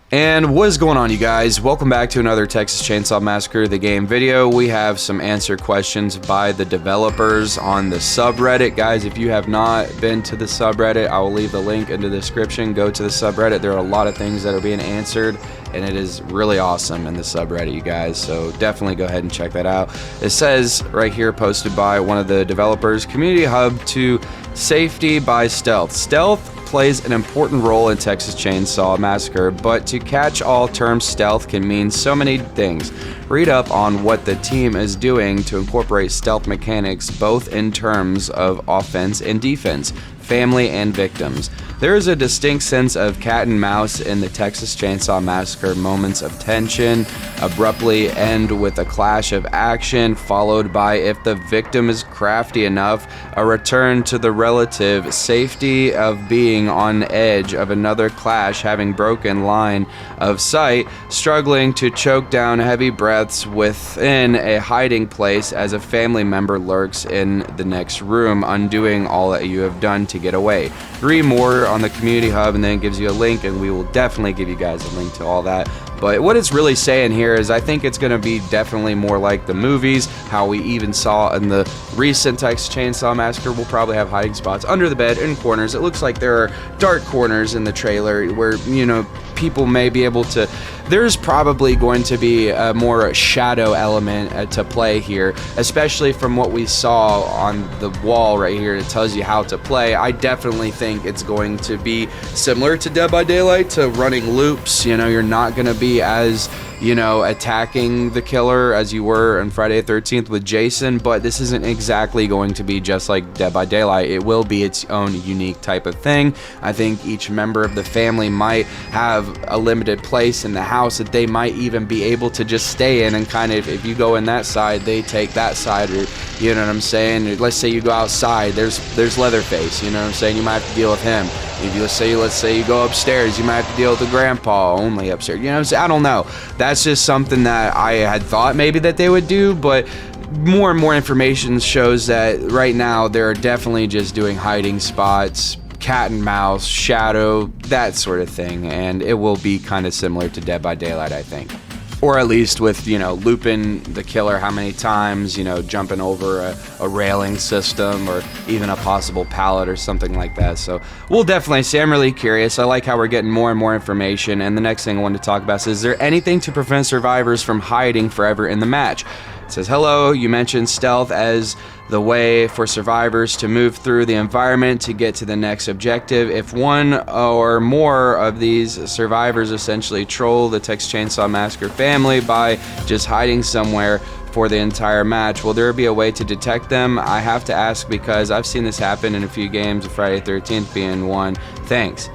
And what is going on, you guys? Welcome back to another Texas Chainsaw Massacre the game video. We have some answer questions by the developers on the subreddit. Guys, if you have not been to the subreddit, I will leave the link in the description. Go to the subreddit. There are a lot of things that are being answered, and it is really awesome in the subreddit, you guys. So definitely go ahead and check that out. It says right here, posted by one of the developers, Community Hub to Safety by Stealth. Stealth plays an important role in Texas Chainsaw Massacre, but to catch all terms, stealth can mean so many things. Read up on what the team is doing to incorporate stealth mechanics both in terms of offense and defense, family and victims. There is a distinct sense of cat and mouse in the Texas Chainsaw Massacre. Moments of tension abruptly end with a clash of action, followed by, if the victim is crafty enough, a return to the relative safety of being on edge of another clash, having broken line of sight, struggling to choke down heavy breaths within a hiding place as a family member lurks in the next room, undoing all that you have done to get away. Read more on the Community Hub, and then it gives you a link, and we will definitely give you guys a link to all that. But what it's really saying here is I think it's going to be definitely more like the movies, how we even saw in the recent Texas Chainsaw Massacre. We'll probably have hiding spots under the bed, in corners. It looks like there are dark corners in the trailer where, you know, people may be able to... There's probably going to be a more shadow element to play here, especially from what we saw on the wall right here. It tells you how to play. I definitely think it's going to be similar to Dead by Daylight, to running loops. You know, you're not going to be as, you know, attacking the killer as you were on Friday the 13th with Jason, but this isn't exactly going to be just like Dead by Daylight. It will be its own unique type of thing. I think each member of the family might have a limited place in the house that they might even be able to just stay in, and kind of, if you go in that side, they take that side, or, you know what I'm saying? Let's say you go outside, there's Leatherface, you know what I'm saying? You might have to deal with him. If you let's say you go upstairs, you might have to deal with the grandpa only upstairs. You know what I'm saying? I don't know. That's just something that I had thought maybe that they would do, but more and more information shows that right now they're definitely just doing hiding spots, cat and mouse, shadow, that sort of thing, and it will be kind of similar to Dead by Daylight, I think. Or at least with, you know, looping the killer how many times, you know, jumping over a railing system, or even a possible pallet or something like that. So we'll definitely see. I'm really curious. I like how we're getting more and more information. And the next thing I wanted to talk about is there anything to prevent survivors from hiding forever in the match? It says, hello, you mentioned stealth as the way for survivors to move through the environment to get to the next objective. If one or more of these survivors essentially troll the Texas Chainsaw Massacre family by just hiding somewhere for the entire match, will there be a way to detect them? I have to ask because I've seen this happen in a few games, of Friday the 13th being one. Thanks.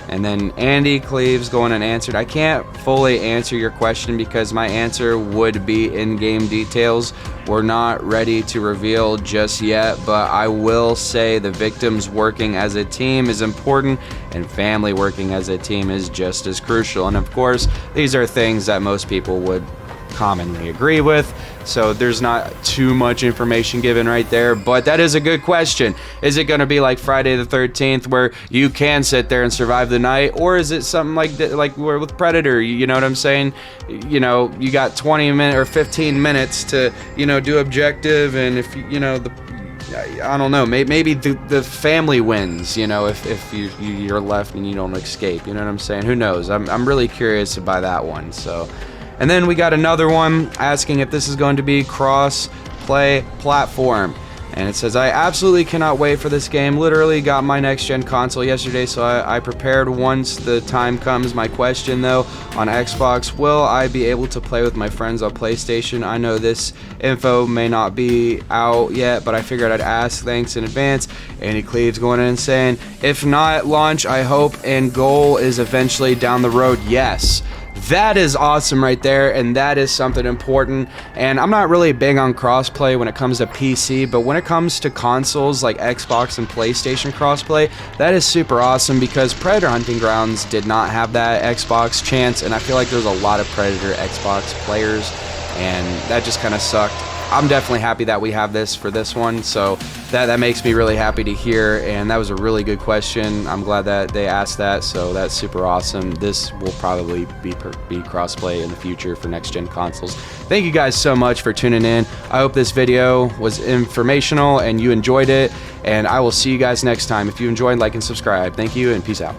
And then Andy Cleaves going unanswered. I can't fully answer your question because my answer would be in-game details. We're not ready to reveal just yet, but I will say the victims working as a team is important, and family working as a team is just as crucial. And of course, these are things that most people would commonly agree with, so there's not too much information given right there, but that is a good question. Is it going to be like Friday the 13th where you can sit there and survive the night, or is it something like we're with Predator? You know what I'm saying? You know, you got 20 minutes or 15 minutes to, you know, do objective, and if you know I don't know, maybe the family wins, you know, if you're left and you don't escape, you know what I'm saying? Who knows? I'm really curious about that one. So, and then we got another one asking if this is going to be cross-play platform. And it says, I absolutely cannot wait for this game. Literally got my next-gen console yesterday, so I prepared once the time comes. My question, though, on Xbox, will I be able to play with my friends on PlayStation? I know this info may not be out yet, but I figured I'd ask. Thanks in advance. Andy Cleaves going in and saying, if not at launch, I hope and goal is eventually down the road. Yes. That is awesome right there, and that is something important. And I'm not really big on crossplay when it comes to PC, but when it comes to consoles like Xbox and PlayStation crossplay, that is super awesome, because Predator Hunting Grounds did not have that Xbox chance, and I feel like there's a lot of Predator Xbox players, and that just kind of sucked. I'm definitely happy that we have this for this one. So that makes me really happy to hear. And that was a really good question. I'm glad that they asked that. So that's super awesome. This will probably be crossplay in the future for next gen consoles. Thank you guys so much for tuning in. I hope this video was informational and you enjoyed it. And I will see you guys next time. If you enjoyed, like and subscribe. Thank you and peace out.